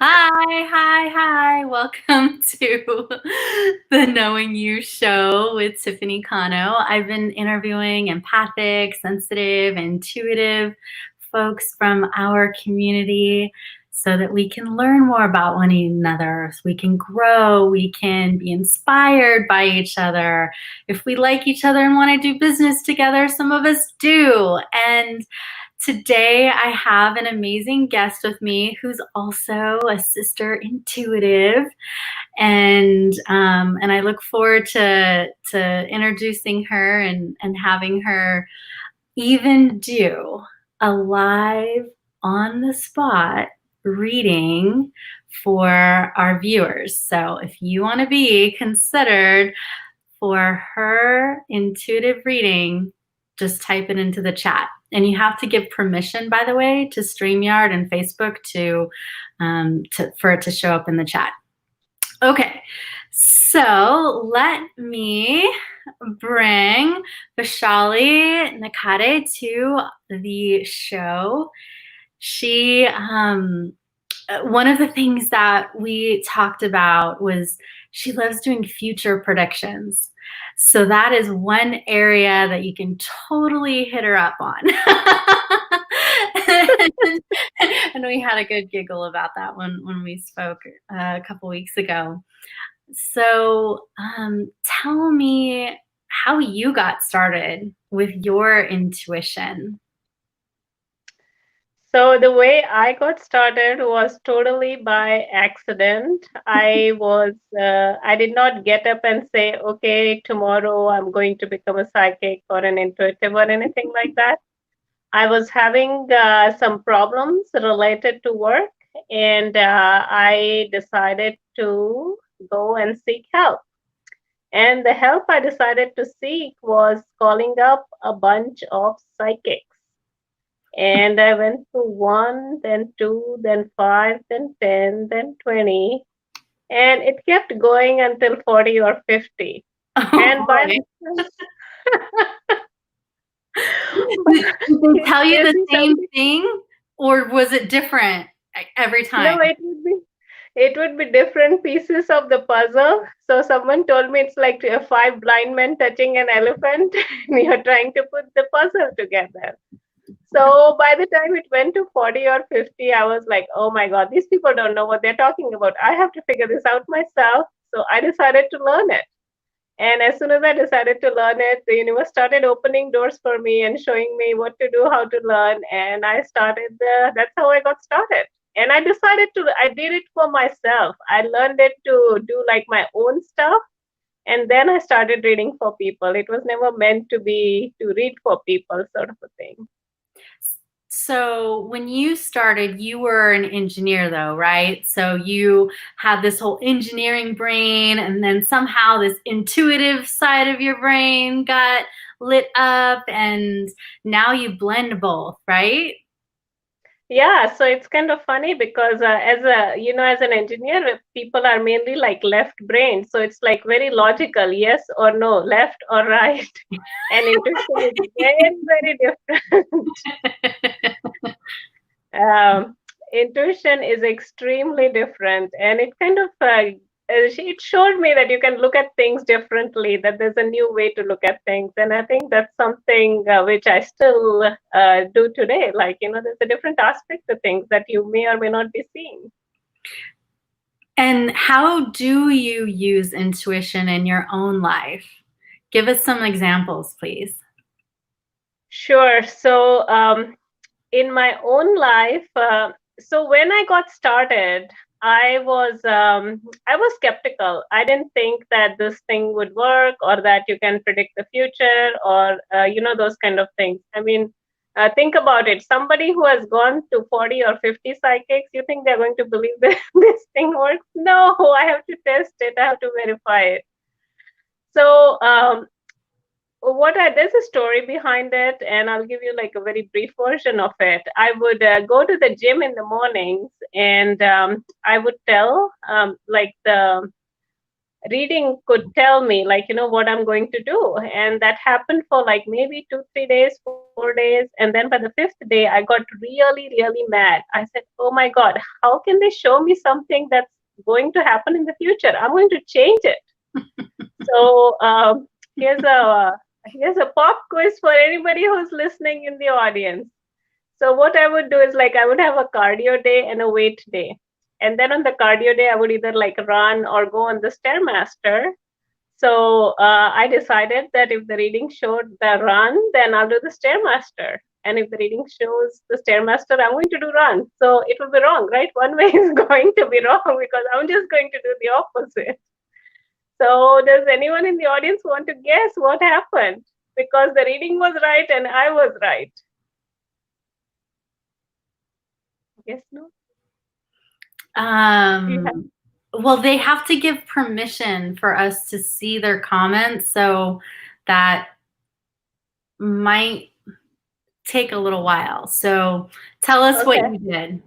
Hi. Welcome to the Knowing You show with Tiffany Cano. I've been interviewing empathic, sensitive, intuitive folks from our community so that we can learn more about one another, so we can grow, we can be inspired by each other. If we like each other and want to do business together, some of us do. And today, I have an amazing guest with me who's also a sister intuitive, and I look forward to introducing her and having her even do a live on the spot reading for our viewers. So if you want to be considered for her intuitive reading, just type it into the chat. And you have to give permission, by the way, to StreamYard and Facebook for it to show up in the chat. Okay, so let me bring Vaishali Nikhade to the show. She, one of the things that we talked about was she loves doing future predictions. So that is one area that you can totally hit her up on. And we had a good giggle about that when we spoke a couple weeks ago. So tell me how you got started with your intuition. So the way I got started was totally by accident. I did not get up and say, okay, tomorrow I'm going to become a psychic or an intuitive or anything like that. I was having some problems related to work, and I decided to go and seek help. And the help I decided to seek was calling up a bunch of psychics. And I went to 1, then 2, then 5, then 10, then 20. And it kept going until 40 or 50. Oh, and by boy. the Did they tell you the same thing, or was it different every time? No, it would be different pieces of the puzzle. So someone told me it's like 5 blind men touching an elephant, and you're trying to put the puzzle together. So by the time it went to 40 or 50, I was like, oh my God, these people don't know what they're talking about. I have to figure this out myself. So I decided to learn it. And as soon as I decided to learn it, the universe started opening doors for me and showing me what to do, how to learn. And that's how I got started. And I did it for myself. I learned it to do like my own stuff. And then I started reading for people. It was never meant to read for people, sort of a thing. So when you started, you were an engineer though, right? So you had this whole engineering brain, and then somehow this intuitive side of your brain got lit up, and now you blend both, right? Yeah, so it's kind of funny because as an engineer, people are mainly like left brain. So it's like very logical, yes or no, left or right. And intuition is very different. Intuition is extremely different, and it kind of it showed me that you can look at things differently, that there's a new way to look at things. And I think that's something which I still do today. Like, there's a different aspect to things that you may or may not be seeing. And how do you use intuition in your own life? Give us some examples, please. Sure. So in my own life, so when I got started, I was skeptical. I didn't think that this thing would work, or that you can predict the future, or those kind of things. I mean, think about it. Somebody who has gone to 40 or 50 psychics, you think they're going to believe that this thing works? No, I have to test it. I have to verify it. So there's a story behind it, and I'll give you like a very brief version of it. I would go to the gym in the mornings, and I would tell like the reading could tell me, like, what I'm going to do. And that happened for like maybe 2, 3 days, 4 days. And then by the fifth day, I got really, really mad. I said, oh my God, how can they show me something that's going to happen in the future? I'm going to change it. So here's a here's a pop quiz for anybody who's listening in the audience. So what I would do is, like, I would have a cardio day and a weight day. And then on the cardio day, I would either like run or go on the Stairmaster. So I decided that if the reading showed the run, then I'll do the Stairmaster. And if the reading shows the Stairmaster, I'm going to do run. So it will be wrong, right? One way is going to be wrong because I'm just going to do the opposite. So does anyone in the audience want to guess what happened? Because the reading was right and I was right. Yes, no? Well, they have to give permission for us to see their comments, so that might take a little while. So tell us what you did.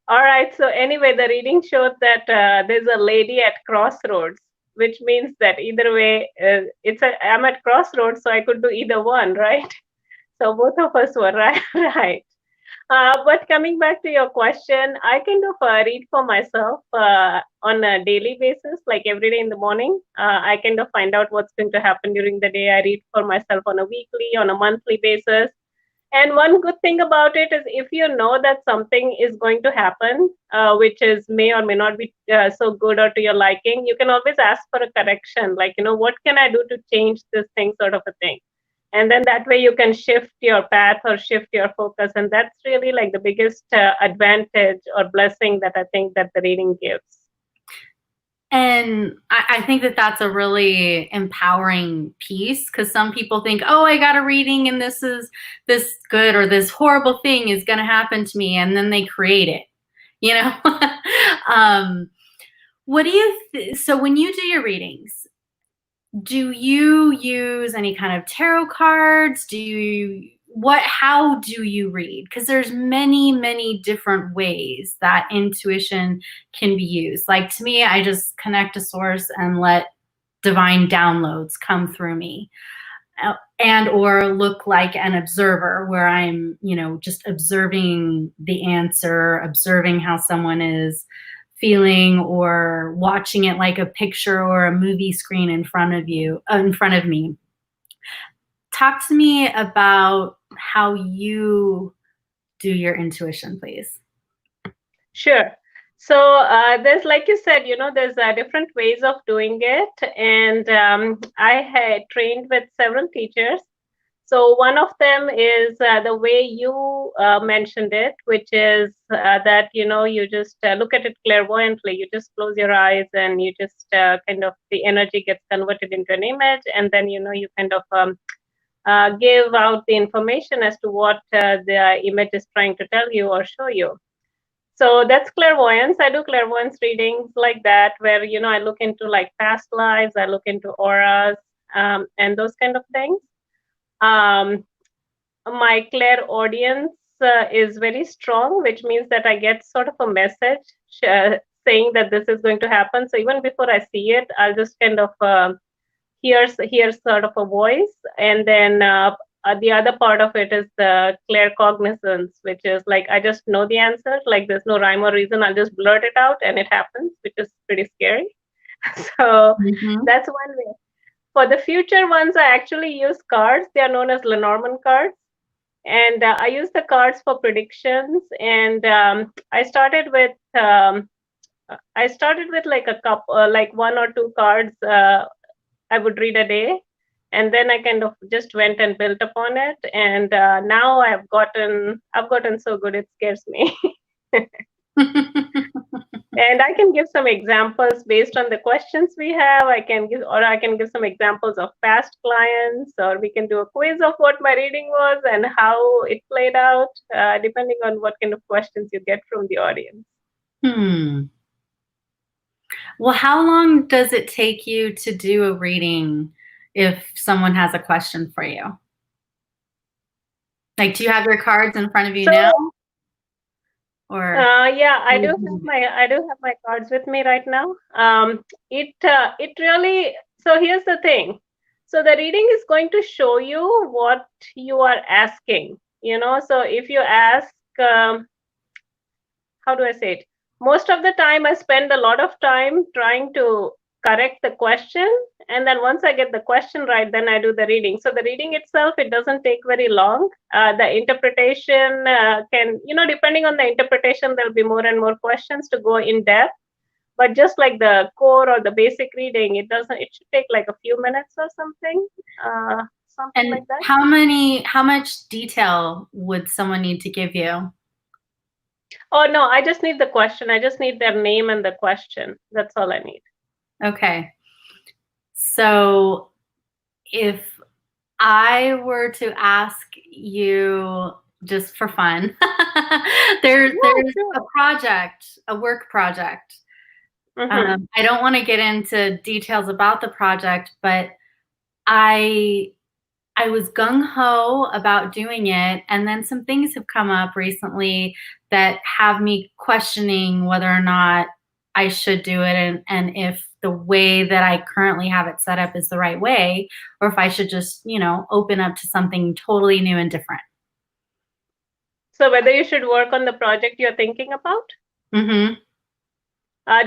All right. So anyway, the reading showed that there's a lady at crossroads, which means that either way, I'm at crossroads, so I could do either one, right? So both of us were right. Right. But coming back to your question, I kind of read for myself on a daily basis, like every day in the morning. I kind of find out what's going to happen during the day. I read for myself on a weekly, on a monthly basis. And one good thing about it is, if you know that something is going to happen, which is may or may not be so good or to your liking, you can always ask for a correction, like, what can I do to change this thing, sort of a thing. And then that way you can shift your path or shift your focus. And that's really like the biggest advantage or blessing that I think that the reading gives. And I think that that's a really empowering piece, because some people think, oh, I got a reading and this good or this horrible thing is going to happen to me. And then they create it, What do you, so when you do your readings, do you use any kind of tarot cards? How do you read? Because there's many, many different ways that intuition can be used. Like, to me, I just connect to source and let divine downloads come through me, and or look like an observer, where I'm, just observing the answer, observing how someone is feeling, or watching it like a picture or a movie screen in front of me. Talk to me about how you do your intuition, please. Sure. So there's, like you said, there's different ways of doing it. And I had trained with several teachers. So one of them is the way you mentioned it, which is that, you just look at it clairvoyantly. You just close your eyes and you just kind of, the energy gets converted into an image. And then, you kind of give out the information as to what the image is trying to tell you or show you. So that's clairvoyance. I do clairvoyance readings like that, where, I look into like past lives, I look into auras, and those kind of things. My clairaudience is very strong, which means that I get sort of a message saying that this is going to happen. So even before I see it, I'll just kind of hear sort of a voice. And then the other part of it is the claircognizance, which is like, I just know the answer, like there's no rhyme or reason. I'll just blurt it out and it happens, which is pretty scary. So that's one way. For the future ones, I actually use cards. They are known as Lenormand cards. And I use the cards for predictions. And I started with like a couple, like one or two cards I would read a day. And then I kind of just went and built upon it. And now I've gotten so good, it scares me. And I can give some examples based on the questions we have. I can give some examples of past clients, or we can do a quiz of what my reading was and how it played out, depending on what kind of questions you get from the audience. Well, how long does it take you to do a reading if someone has a question for you? Like, do you have your cards in front of you now? or Yeah, I do have my cards with me right now. It really, so here's the thing. So the reading is going to show you what you are asking, So if you ask, how do I say it? Most of the time, I spend a lot of time trying to correct the question. And then once I get the question right, then I do the reading. So the reading itself, it doesn't take very long. The interpretation can, depending on the interpretation, there'll be more and more questions to go in depth. But just like the core or the basic reading, it should take like a few minutes or something, something and like that. how much detail would someone need to give you? Oh, no, I just need the question. I just need their name and the question. That's all I need. Okay. So if I were to ask you just for fun, there's Sure. a work project. Mm-hmm. I don't want to get into details about the project, but I was gung ho about doing it, and then some things have come up recently that have me questioning whether or not I should do it, and if the way that I currently have it set up is the right way, or if I should just, open up to something totally new and different. So whether you should work on the project you're thinking about? Mm-hmm.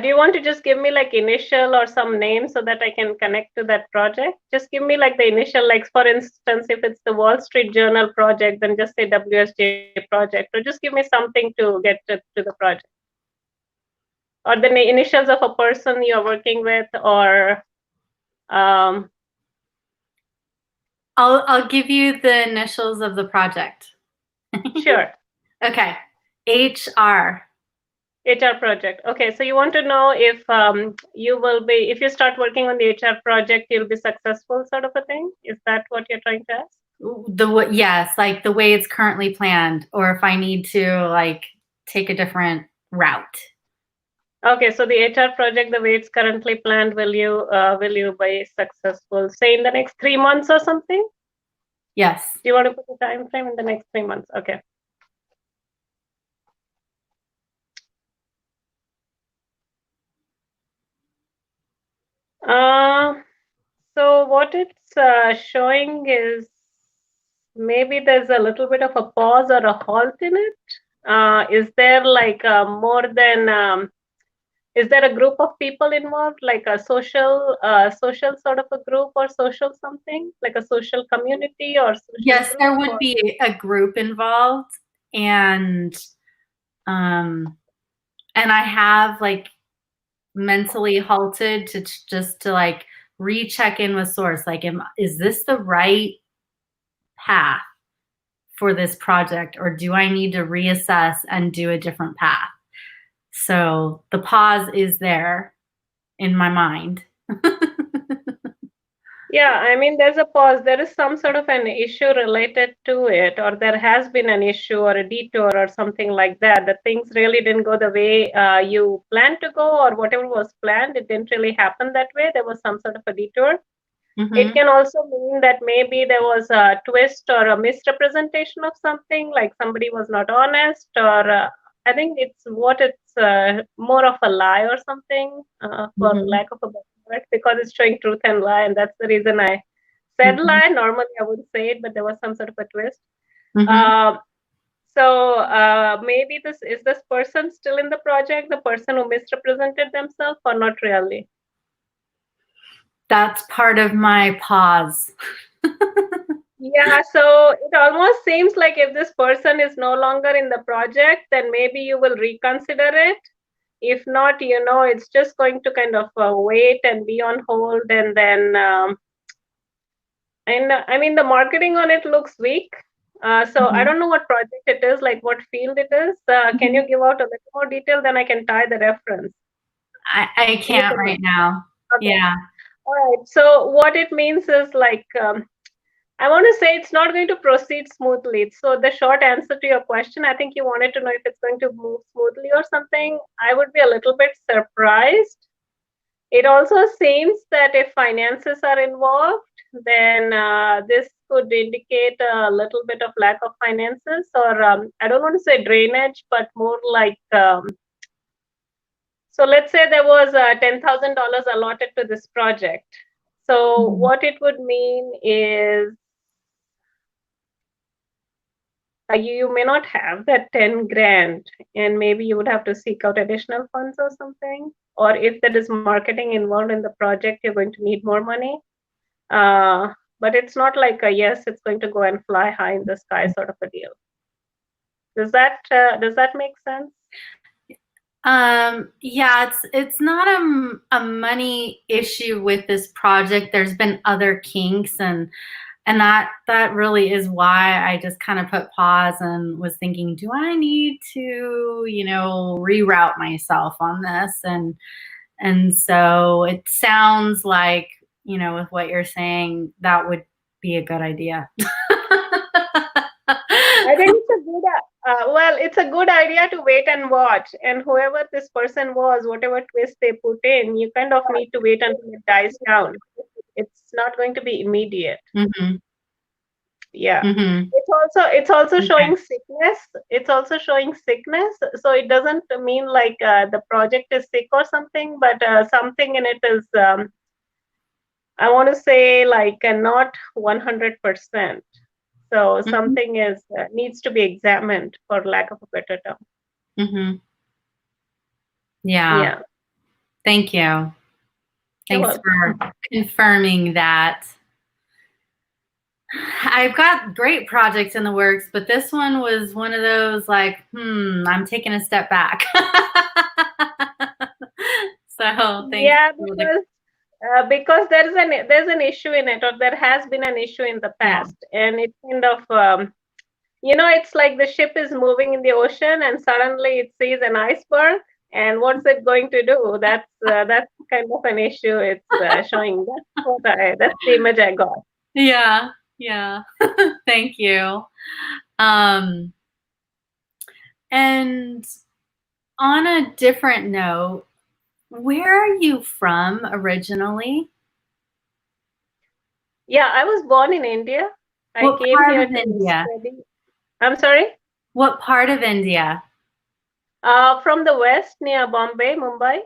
Do you want to just give me like initial or some name so that I can connect to that project? Just give me like the initial, like for instance, if it's the Wall Street Journal project, then just say WSJ project, or just give me something to get to the project. Or the initials of a person you're working with, or I'll give you the initials of the project. sure. Okay. HR. HR project. Okay, so you want to know if if you start working on the HR project, you'll be successful, sort of a thing? Is that what you're trying to ask? Yes, like the way it's currently planned, or if I need to like take a different route. Okay, so the HR project, the way it's currently planned, will you be successful, say in the next 3 months or something? Yes. Do you want to put a time frame in the next 3 months? Okay. Uh, so what it's showing is maybe there's a little bit of a pause or a halt in it. Is there like more than is there a group of people involved, like a social sort of a group or social something, like a social community or social Yes, group? there would Or be a group involved, and I have like mentally halted to just to like recheck in with source. Like, is this the right path for this project, or do I need to reassess and do a different path? So the pause is there in my mind. yeah, I mean, there's a pause. There is some sort of an issue related to it, or there has been an issue or a detour or something like that. That things really didn't go the way you planned to go, or whatever was planned, it didn't really happen that way. There was some sort of a detour. It Mm-hmm. can also mean that maybe there was a twist or a misrepresentation of something, like somebody was not honest, or I think it's more of a lie or something, for Mm-hmm. lack of a better word, because it's showing truth and lie, and that's the reason I said Mm-hmm. lie. Normally I wouldn't say it, but there was some sort of a twist. Mm-hmm. Um, maybe this person still in the project, the person who misrepresented themselves, or not really? That's part of my pause. Yeah, so it almost seems like if this person is no longer in the project, then maybe you will reconsider it. If not, it's just going to kind of wait and be on hold. And then, I mean, the marketing on it looks weak. So I Mm-hmm. don't know what project it is, like what field it is. Can Mm-hmm. you give out a little more detail? Then I can tie the reference. I You can't can, right now. okay. Yeah. All right. So what it means is like, I want to say it's not going to proceed smoothly. So the short answer to your question, I think you wanted to know if it's going to move smoothly or something. I would be a little bit surprised. It also seems that if finances are involved, then this could indicate a little bit of lack of finances, or I don't want to say drainage, but more like so let's say there was $10,000 allotted to this project. So Mhm. what it would mean is you may not have that 10 grand, and maybe you would have to seek out additional funds or something. Or if there is marketing involved in the project, you're going to need more money. Uh, but it's not like a yes, it's going to go and fly high in the sky sort of a deal. Does that make sense? Yeah, it's not a money issue with this project. There's been other kinks, and that really is why I just kind of put pause and was thinking, do I need to, reroute myself on this? And so it sounds like, with what you're saying, that would be a good idea. I think it's a good, it's a good idea to wait and watch. And whoever this person was, whatever twist they put in, you kind of need to wait until it dies down. It's not going to be immediate. Mhm. Yeah. Mhm. It's also Okay. showing sickness. It's also showing sickness. So it doesn't mean like the project is sick or something, but something in it is, I want to say, like not 100%. So Mhm. something is needs to be examined, for lack of a better term. Mhm. Yeah. Yeah, Thank you. you're Thanks welcome. for confirming that. I've got great projects in the works, but this one was one of those like, I'm taking a step back. So thanks Yeah, for the because there's an issue in it, or there has been an issue in the yeah. past, and it kind of it's like the ship is moving in the ocean, and suddenly it sees an iceberg, and what's it going to do? That's kind of an issue it's showing. That's the image I got. Yeah. Yeah. Thank you. Um, and on a different note, where are you from originally? Yeah, I was born in India. I What came part here of to India? study. I'm sorry. What part of India? From the west near Bombay, Mumbai.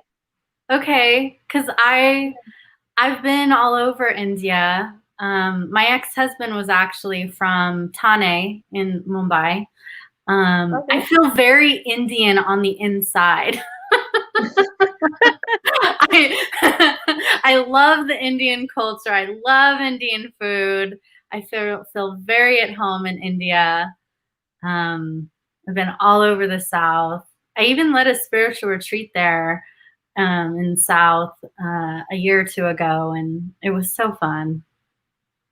Okay, because I've been all over India. My ex-husband was actually from Thane in Mumbai. I Okay. feel very Indian on the inside. I, I love the Indian culture. I love Indian food. I feel very at home in India. I've been all over the South. I even led a spiritual retreat there in South a year or two ago, and it was so fun.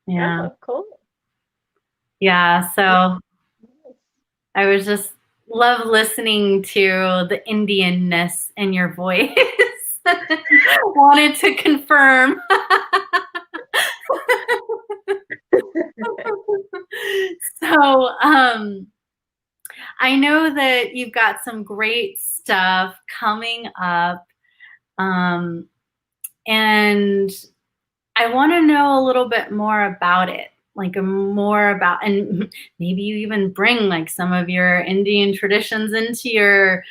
Yeah, Oh, cool. yeah. So I was just love listening to the Indianness in your voice. Wanted to confirm. So, I know that you've got some great stuff coming up, um, and I want to know a little bit more about it, like more about, and maybe you even bring like some of your Indian traditions into your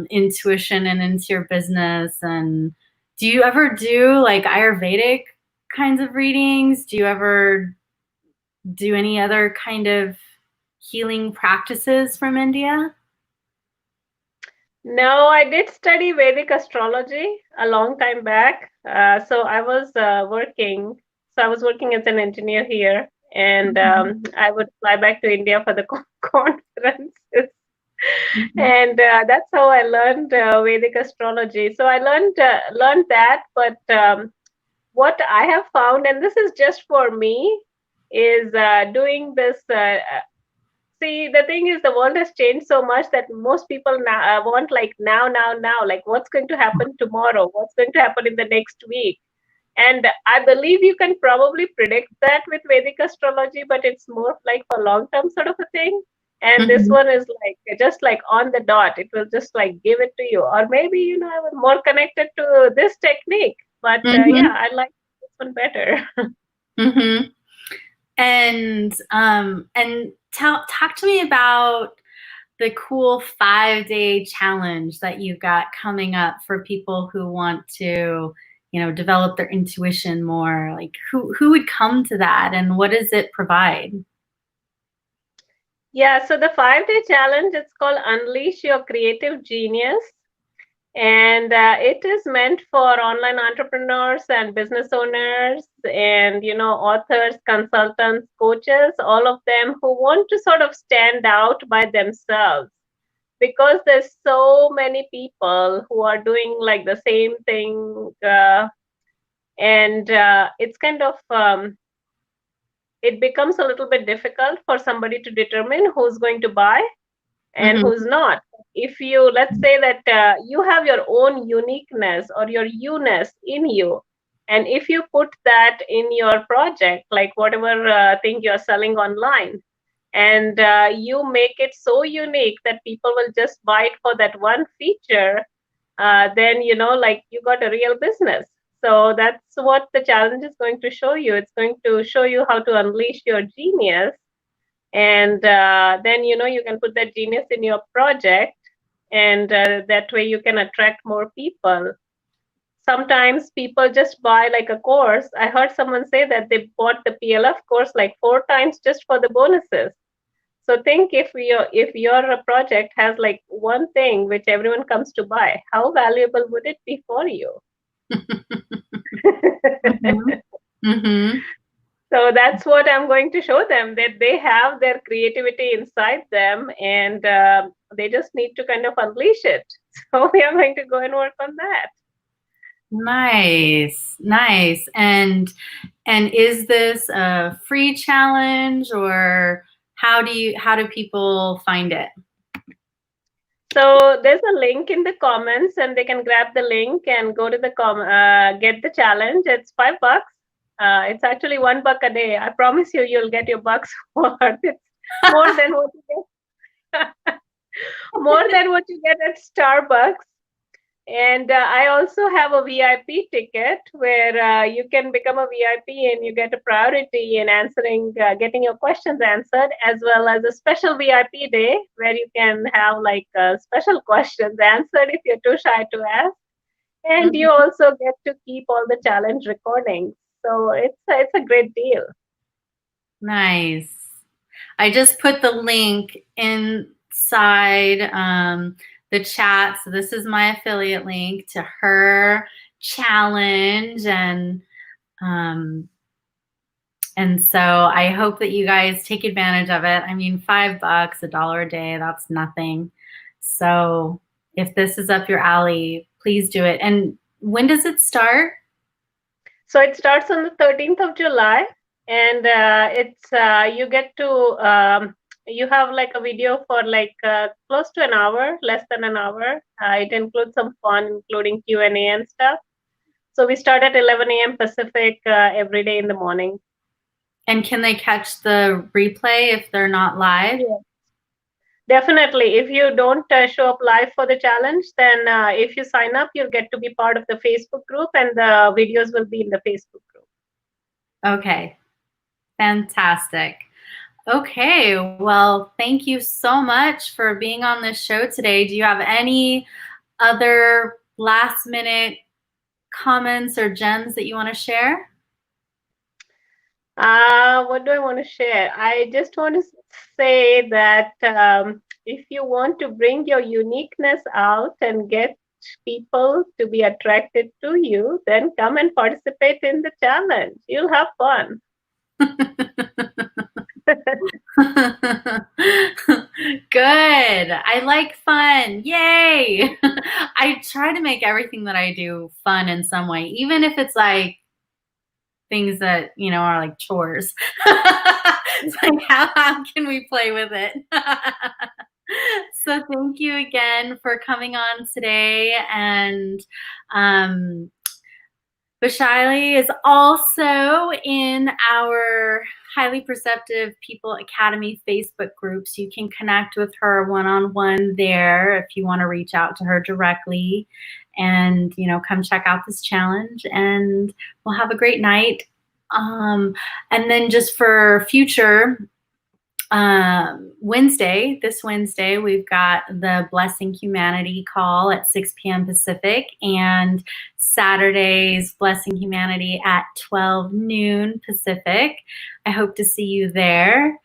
intuition and into your business. And do you ever do like Ayurvedic kinds of readings? Do you ever do any other kind of healing practices from India? No, I did study Vedic astrology a long time back. So I was working. So I was working as an engineer here, and Mhm. I would fly back to India for the conferences, Mhm. and that's how I learned Vedic astrology. So I learned that, but what I have found, and this is just for me, is doing this. See, the thing is, the world has changed so much that most people now want like now, now, now. Like, what's going to happen tomorrow? What's going to happen in the next week? And I believe you can probably predict that with Vedic astrology, but it's more like for long term sort of a thing. And this Mhm. one is like just like on the dot. It will just like give it to you. Or maybe, I was more connected to this technique. But yeah, Mhm. I like this one better. Mm-hmm. And talk to me about the cool 5-day challenge that you've got coming up for people who want to, develop their intuition more. Like who would come to that, and what does it provide? Yeah, so the 5-day challenge, it's called Unleash Your Creative Genius. And it is meant for online entrepreneurs and business owners and, authors, consultants, coaches, all of them who want to sort of stand out by themselves. Because there's so many people who are doing like the same thing. And it's kind of, it becomes a little bit difficult for somebody to determine who's going to buy and Mm-hmm. who's not. If you, let's say that you have your own uniqueness or your you-ness in you, and if you put that in your project, like whatever thing you're selling online, and you make it so unique that people will just buy it for that one feature, then, like you got a real business. So that's what the challenge is going to show you. It's going to show you how to unleash your genius, and then you can put that genius in your project, and that way you can attract more people. Sometimes people just buy like a course. I heard someone say that they bought the PLF course like 4 times just for the bonuses. So think, if your project has like one thing which everyone comes to buy, how valuable would it be for you? Mm-hmm. Mm-hmm. So that's what I'm going to show them, that they have their creativity inside them, and they just need to kind of unleash it. So we are going to go and work on that. Nice, nice. And is this a free challenge, or how do people find it? So there's a link in the comments, and they can grab the link and go to the get the challenge. It's $5. It's actually $1 a day. I promise you, you'll get your bucks worth. It's more than what you get, more than what you get at Starbucks. And I also have a VIP ticket where you can become a VIP and you get a priority in answering, getting your questions answered, as well as a special VIP day where you can have like special questions answered if you're too shy to ask. And you Mhm. also get to keep all the challenge recordings. So it's a great deal. Nice. I just put the link inside the chat. So this is my affiliate link to her challenge, um, and so I hope that you guys take advantage of it. I mean, $5, $1 a day, that's nothing. So if this is up your alley, please do it. And when does it start? So it starts on the 13th of July, and it's you get to you have like a video for like close to an hour, less than an hour. It includes some fun, including Q&A and stuff. So we start at 11 a.m. Pacific every day in the morning. And can they catch the replay if they're not live? Yeah. Definitely. If you don't show up live for the challenge, then if you sign up, you'll get to be part of the Facebook group, and the videos will be in the Facebook group. Okay, fantastic. Okay, well, thank you so much for being on this show today. Do you have any other last minute comments or gems that you want to share? What do I want to share? I just want to say that if you want to bring your uniqueness out and get people to be attracted to you, then come and participate in the challenge. You'll have fun. Good. I like fun. Yay. I try to make everything that I do fun in some way, even if it's like things that, are like chores. It's like, how can we play with it? So thank you again for coming on today. And Vaishali is also in our Highly Perceptive People Academy Facebook group, so you can connect with her one-on-one there if you want to reach out to her directly, and come check out this challenge, and we'll have a great night. And then just for future, this Wednesday, we've got the Blessing Humanity call at 6 p.m. Pacific, and Saturday's Blessing Humanity at 12 noon Pacific. I hope to see you there.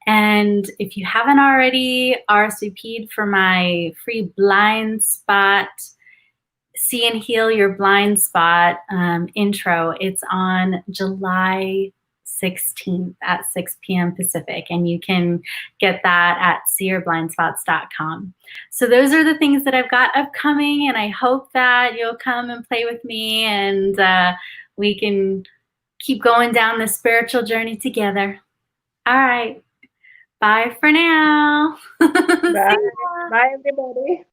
And if you haven't already RSVP'd for my free blind spot, See and Heal Your Blind Spot intro, it's on July 16th at 6 p.m. Pacific, and you can get that at seeyorblindspots.com. So those are the things that I've got upcoming, and I hope that you'll come and play with me, and we can keep going down the spiritual journey together. All right. Bye for now. Bye. Bye, everybody.